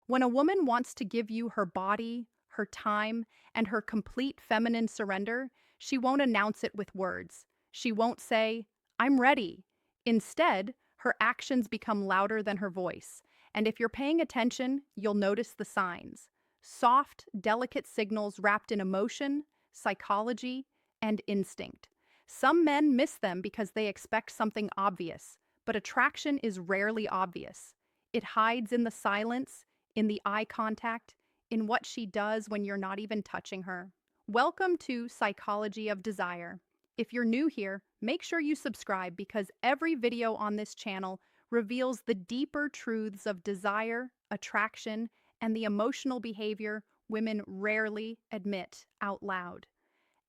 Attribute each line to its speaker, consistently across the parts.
Speaker 1: When a woman wants to give you her body, her time, and her complete feminine surrender, she won't announce it with words. She won't say, "I'm ready." Instead, her actions become louder than her voice. And if you're paying attention, you'll notice the signs. Soft, delicate signals wrapped in emotion, psychology, and instinct. Some men miss them because they expect something obvious, but attraction is rarely obvious. It hides in the silence, in the eye contact, in what she does when you're not even touching her. Welcome to Psychology of Desire. If you're new here, make sure you subscribe because every video on this channel reveals the deeper truths of desire, attraction, and the emotional behavior women rarely admit out loud.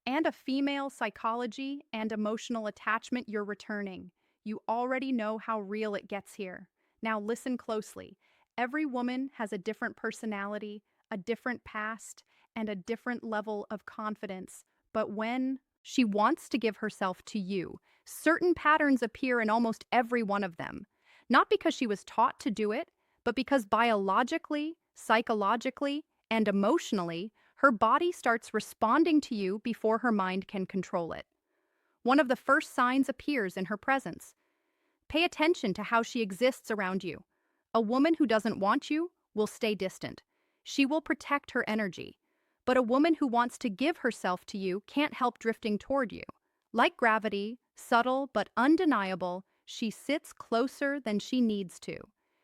Speaker 1: And a female psychology and emotional attachment you're returning. You already know how real it gets here. Now listen closely. Every woman has a different personality, a different past, and a different level of confidence. But when she wants to give herself to you, certain patterns appear in almost every one of them. Not because she was taught to do it, but because biologically, psychologically, and emotionally, her body starts responding to you before her mind can control it. One of the first signs appears in her presence. Pay attention to how she exists around you. A woman who doesn't want you will stay distant. She will protect her energy. But a woman who wants to give herself to you can't help drifting toward you. Like gravity, subtle but undeniable, she sits closer than she needs to.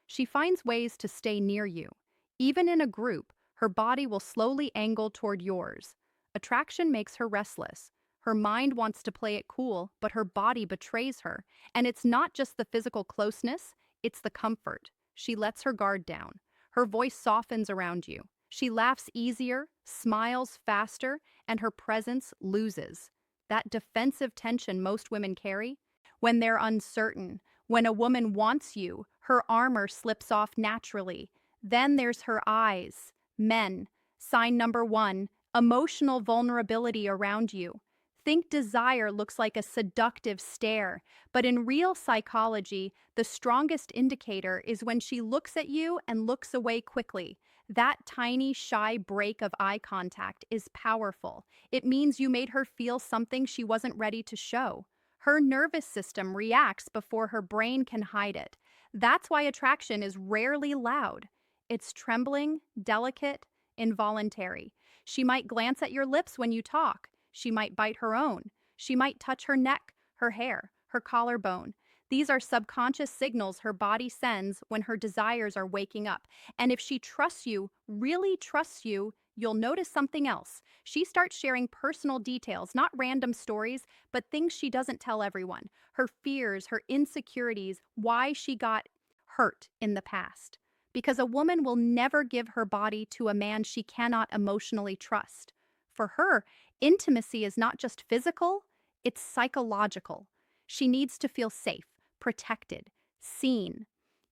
Speaker 1: She finds ways to stay near you. Even in a group, her body will slowly angle toward yours. Attraction makes her restless. Her mind wants to play it cool, but her body betrays her. And it's not just the physical closeness, it's the comfort. She lets her guard down. Her voice softens around you. She laughs easier, smiles faster, and her presence loses. That defensive tension most women carry when they're uncertain. When a woman wants you, her armor slips off naturally. Then there's her eyes. Men, sign number one, emotional vulnerability around you. Think desire looks like a seductive stare, but in real psychology, the strongest indicator is when she looks at you and looks away quickly. That tiny, shy break of eye contact is powerful. It means you made her feel something she wasn't ready to show. Her nervous system reacts before her brain can hide it. That's why attraction is rarely loud. It's trembling, delicate, involuntary. She might glance at your lips when you talk. She might bite her own. She might touch her neck, her hair, her collarbone. These are subconscious signals her body sends when her desires are waking up. And if she trusts you, really trusts you, you'll notice something else. She starts sharing personal details, not random stories, but things she doesn't tell everyone. Her fears, her insecurities, why she got hurt in the past. Because a woman will never give her body to a man she cannot emotionally trust. For her, intimacy is not just physical, it's psychological. She needs to feel safe, protected, seen.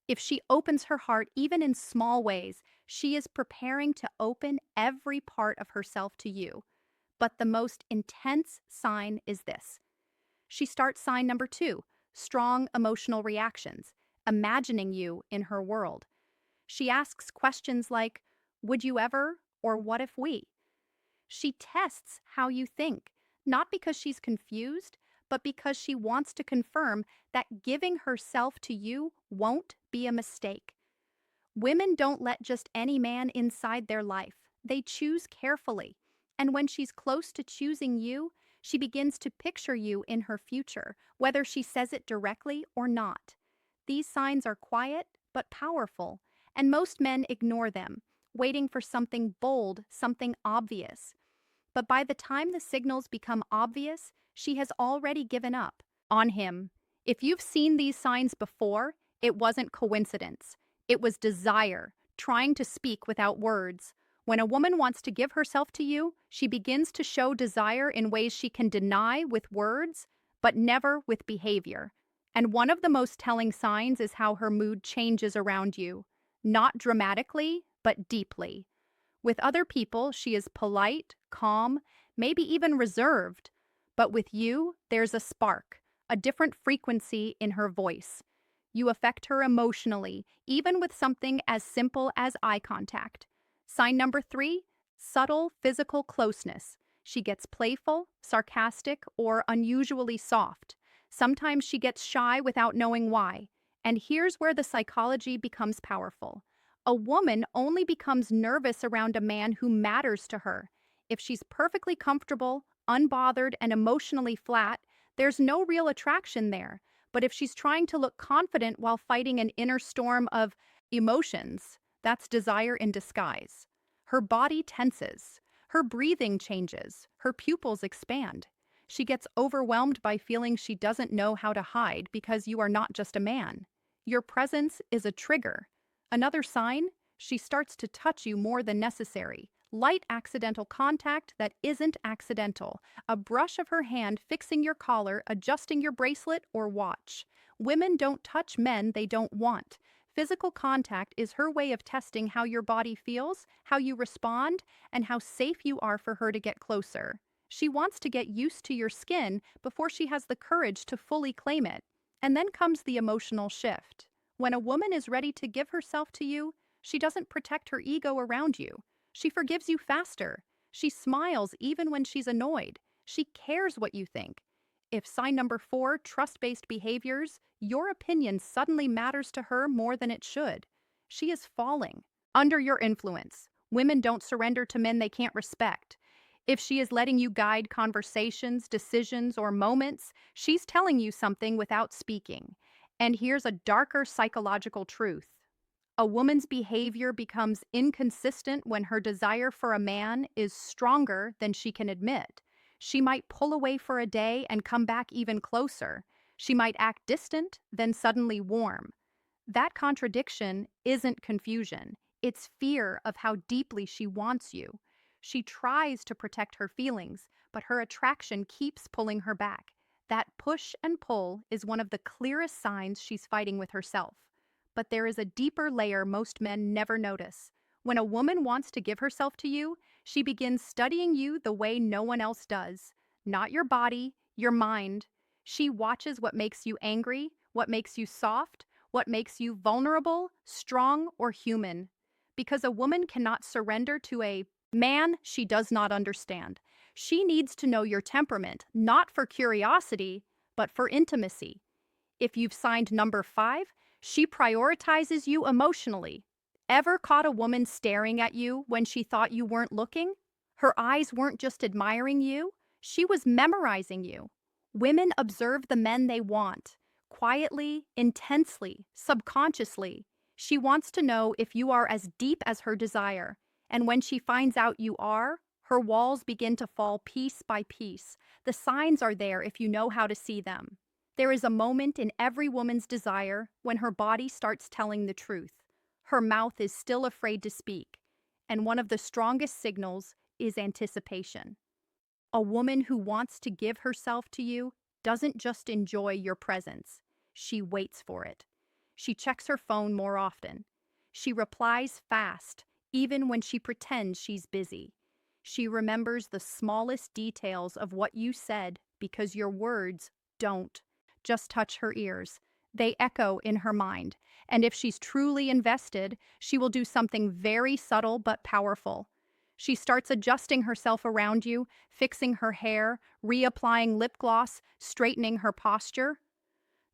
Speaker 1: If she opens her heart, even in small ways, she is preparing to open every part of herself to you. But the most intense sign is this. She starts sign number two, strong emotional reactions, imagining you in her world. She asks questions like, would you ever, or what if we? She tests how you think, not because she's confused, but because she wants to confirm that giving herself to you won't be a mistake. Women don't let just any man inside their life. They choose carefully. And when she's close to choosing you, she begins to picture you in her future, whether she says it directly or not. These signs are quiet but powerful, and most men ignore them, waiting for something bold, something obvious. But by the time the signals become obvious, she has already given up on him. If you've seen these signs before, it wasn't coincidence. It was desire, trying to speak without words. When a woman wants to give herself to you, she begins to show desire in ways she can deny with words, but never with behavior. And one of the most telling signs is how her mood changes around you. Not dramatically, but deeply. With other people, she is polite, calm, maybe even reserved. But with you, there's a spark, a different frequency in her voice. You affect her emotionally, even with something as simple as eye contact. Sign number 3, subtle physical closeness. She gets playful, sarcastic, or unusually soft. Sometimes she gets shy without knowing why. And here's where the psychology becomes powerful. A woman only becomes nervous around a man who matters to her. If she's perfectly comfortable, unbothered, and emotionally flat, there's no real attraction there. But if she's trying to look confident while fighting an inner storm of emotions, that's desire in disguise. Her body tenses. Her breathing changes. Her pupils expand. She gets overwhelmed by feeling she doesn't know how to hide because you are not just a man. Your presence is a trigger. Another sign? She starts to touch you more than necessary. Light accidental contact that isn't accidental. A brush of her hand fixing your collar, adjusting your bracelet or watch. Women don't touch men they don't want. Physical contact is her way of testing how your body feels, how you respond, and how safe you are for her to get closer. She wants to get used to your skin before she has the courage to fully claim it. And then comes the emotional shift. When a woman is ready to give herself to you, she doesn't protect her ego around you. She forgives you faster. She smiles even when she's annoyed. She cares what you think. If sign number 4, trust-based behaviors, your opinion suddenly matters to her more than it should. She is falling. Under your influence, women don't surrender to men they can't respect. If she is letting you guide conversations, decisions, or moments, she's telling you something without speaking. And here's a darker psychological truth. A woman's behavior becomes inconsistent when her desire for a man is stronger than she can admit. She might pull away for a day and come back even closer. She might act distant, then suddenly warm. That contradiction isn't confusion. It's fear of how deeply she wants you. She tries to protect her feelings, but her attraction keeps pulling her back. That push and pull is one of the clearest signs she's fighting with herself. But there is a deeper layer most men never notice. When a woman wants to give herself to you, she begins studying you the way no one else does. Not your body, your mind. She watches what makes you angry, what makes you soft, what makes you vulnerable, strong, or human. Because a woman cannot surrender to a man she does not understand. She needs to know your temperament, not for curiosity, but for intimacy. If you've signed number 5, she prioritizes you emotionally. Ever caught a woman staring at you when she thought you weren't looking? Her eyes weren't just admiring you, she was memorizing you. Women observe the men they want, quietly, intensely, subconsciously. She wants to know if you are as deep as her desire. And when she finds out you are, her walls begin to fall piece by piece. The signs are there if you know how to see them. There is a moment in every woman's desire when her body starts telling the truth. Her mouth is still afraid to speak, and one of the strongest signals is anticipation. A woman who wants to give herself to you doesn't just enjoy your presence, she waits for it. She checks her phone more often. She replies fast, even when she pretends she's busy. She remembers the smallest details of what you said because your words don't just touch her ears. They echo in her mind. And if she's truly invested, she will do something very subtle but powerful. She starts adjusting herself around you, fixing her hair, reapplying lip gloss, straightening her posture.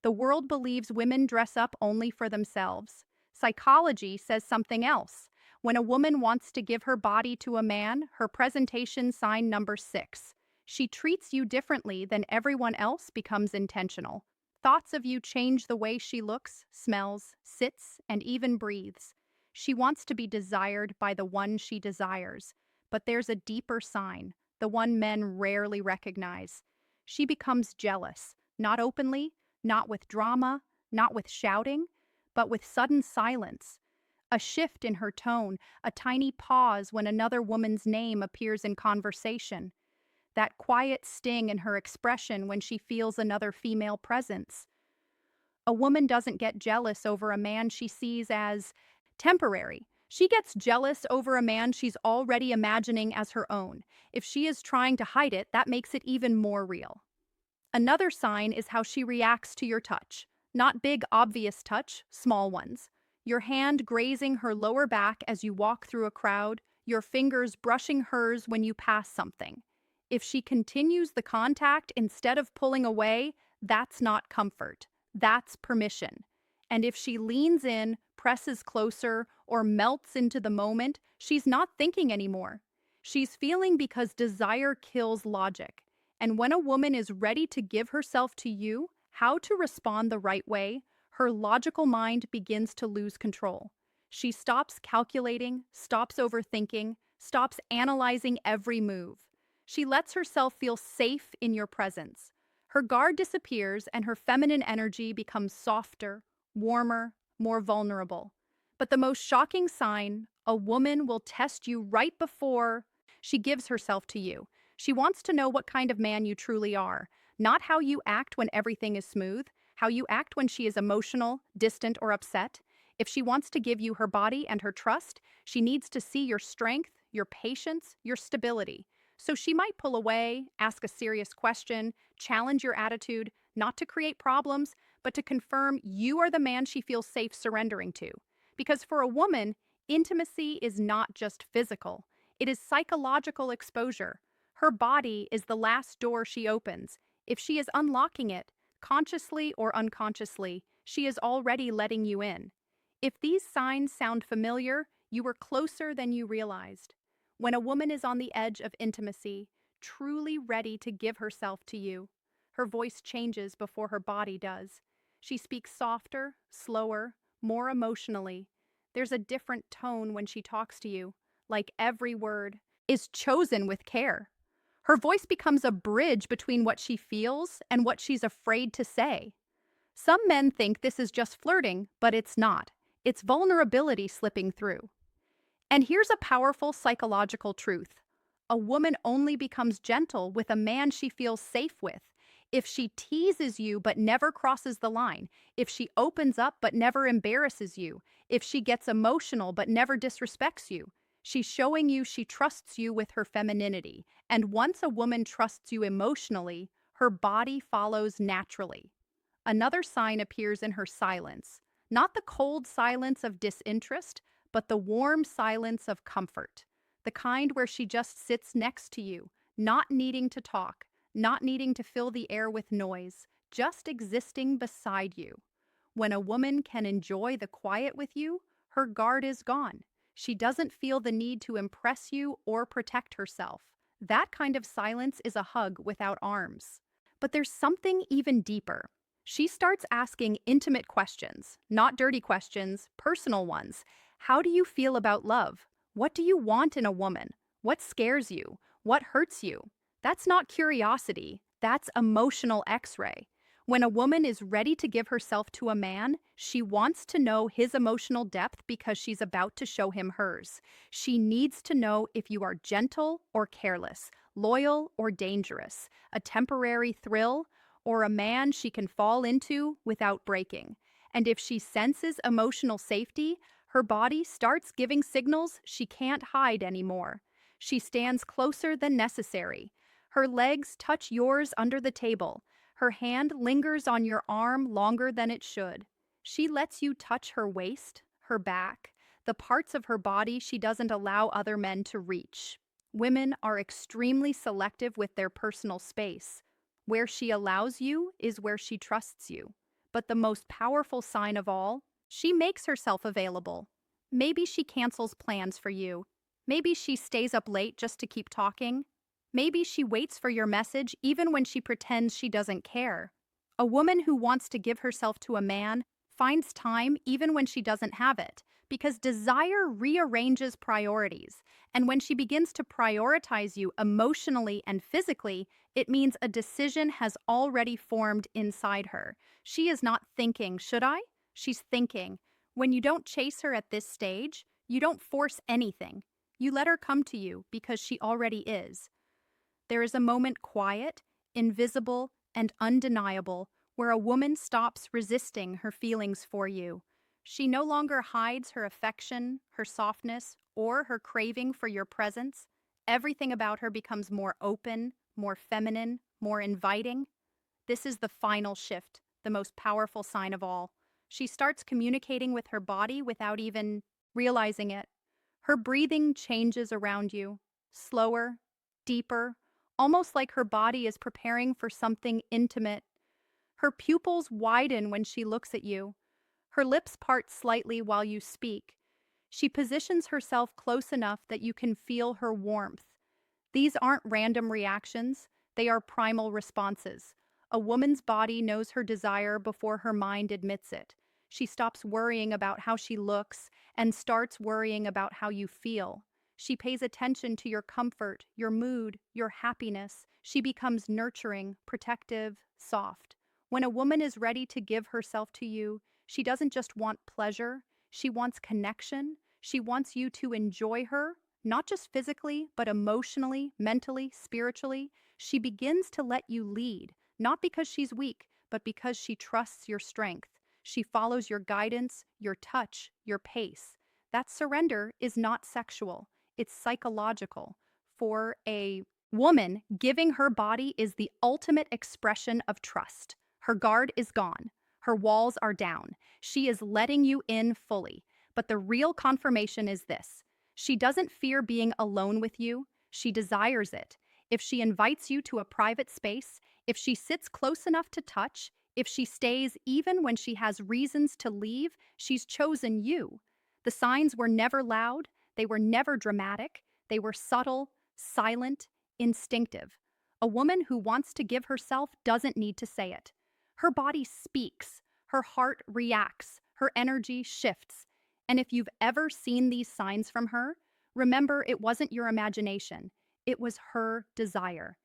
Speaker 1: The world believes women dress up only for themselves. Psychology says something else. When a woman wants to give her body to a man, her presentation sign number 6. She treats you differently than everyone else becomes intentional. Thoughts of you change the way she looks, smells, sits, and even breathes. She wants to be desired by the one she desires. But there's a deeper sign, the one men rarely recognize. She becomes jealous, not openly, not with drama, not with shouting, but with sudden silence. A shift in her tone, a tiny pause when another woman's name appears in conversation. That quiet sting in her expression when she feels another female presence. A woman doesn't get jealous over a man she sees as temporary. She gets jealous over a man she's already imagining as her own. If she is trying to hide it, that makes it even more real. Another sign is how she reacts to your touch. Not big, obvious touch, small ones. Your hand grazing her lower back as you walk through a crowd, your fingers brushing hers when you pass something. If she continues the contact instead of pulling away, that's not comfort. That's permission. And if she leans in, presses closer, or melts into the moment, she's not thinking anymore. She's feeling because desire kills logic. And when a woman is ready to give herself to you, how to respond the right way, her logical mind begins to lose control. She stops calculating, stops overthinking, stops analyzing every move. She lets herself feel safe in your presence. Her guard disappears and her feminine energy becomes softer, warmer, more vulnerable. But the most shocking sign, a woman will test you right before she gives herself to you. She wants to know what kind of man you truly are, not how you act when everything is smooth, how you act when she is emotional, distant, or upset. If she wants to give you her body and her trust, she needs to see your strength, your patience, your stability. So she might pull away, ask a serious question, challenge your attitude, not to create problems, but to confirm you are the man she feels safe surrendering to. Because for a woman, intimacy is not just physical, it is psychological exposure. Her body is the last door she opens. If she is unlocking it, consciously or unconsciously, she is already letting you in. If these signs sound familiar, you are closer than you realized. When a woman is on the edge of intimacy, truly ready to give herself to you, her voice changes before her body does. She speaks softer, slower, more emotionally. There's a different tone when she talks to you, like every word is chosen with care. Her voice becomes a bridge between what she feels and what she's afraid to say. Some men think this is just flirting, but it's not. It's vulnerability slipping through. And here's a powerful psychological truth. A woman only becomes gentle with a man she feels safe with. If she teases you but never crosses the line, if she opens up but never embarrasses you, if she gets emotional but never disrespects you, she's showing you she trusts you with her femininity. And once a woman trusts you emotionally, her body follows naturally. Another sign appears in her silence, not the cold silence of disinterest, but the warm silence of comfort, the kind where she just sits next to you, not needing to talk, not needing to fill the air with noise, just existing beside you. When a woman can enjoy the quiet with you, her guard is gone. She doesn't feel the need to impress you or protect herself. That kind of silence is a hug without arms. But there's something even deeper. She starts asking intimate questions, not dirty questions, personal ones. How do you feel about love? What do you want in a woman? What scares you? What hurts you? That's not curiosity, that's emotional x-ray. When a woman is ready to give herself to a man, she wants to know his emotional depth because she's about to show him hers. She needs to know if you are gentle or careless, loyal or dangerous, a temporary thrill, or a man she can fall into without breaking. And if she senses emotional safety, her body starts giving signals she can't hide anymore. She stands closer than necessary. Her legs touch yours under the table. Her hand lingers on your arm longer than it should. She lets you touch her waist, her back, the parts of her body she doesn't allow other men to reach. Women are extremely selective with their personal space. Where she allows you is where she trusts you. But the most powerful sign of all, she makes herself available. Maybe she cancels plans for you. Maybe she stays up late just to keep talking. Maybe she waits for your message even when she pretends she doesn't care. A woman who wants to give herself to a man finds time even when she doesn't have it, because desire rearranges priorities. And when she begins to prioritize you emotionally and physically, it means a decision has already formed inside her. She is not thinking, should I? She's thinking. When you don't chase her at this stage, you don't force anything. You let her come to you because she already is. There is a moment quiet, invisible, and undeniable where a woman stops resisting her feelings for you. She no longer hides her affection, her softness, or her craving for your presence. Everything about her becomes more open, more feminine, more inviting. This is the final shift, the most powerful sign of all. She starts communicating with her body without even realizing it. Her breathing changes around you, slower, deeper, almost like her body is preparing for something intimate. Her pupils widen when she looks at you. Her lips part slightly while you speak. She positions herself close enough that you can feel her warmth. These aren't random reactions, they are primal responses. A woman's body knows her desire before her mind admits it. She stops worrying about how she looks and starts worrying about how you feel. She pays attention to your comfort, your mood, your happiness. She becomes nurturing, protective, soft. When a woman is ready to give herself to you, she doesn't just want pleasure, she wants connection. She wants you to enjoy her, not just physically, but emotionally, mentally, spiritually. She begins to let you lead, not because she's weak, but because she trusts your strength. She follows your guidance, your touch, your pace. That surrender is not sexual, it's psychological. For a woman, giving her body is the ultimate expression of trust. Her guard is gone, her walls are down. She is letting you in fully. But the real confirmation is this: she doesn't fear being alone with you, she desires it. If she invites you to a private space, if she sits close enough to touch, if she stays even when she has reasons to leave, she's chosen you. The signs were never loud, they were never dramatic, they were subtle, silent, instinctive. A woman who wants to give herself doesn't need to say it. Her body speaks, her heart reacts, her energy shifts. And if you've ever seen these signs from her, remember it wasn't your imagination, it was her desire.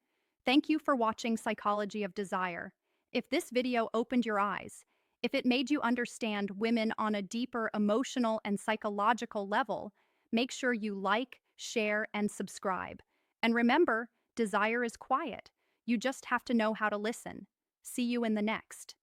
Speaker 1: Thank you for watching Psychology of Desire. If this video opened your eyes, if it made you understand women on a deeper emotional and psychological level, make sure you like, share, and subscribe. And remember, desire is quiet. You just have to know how to listen. See you in the next.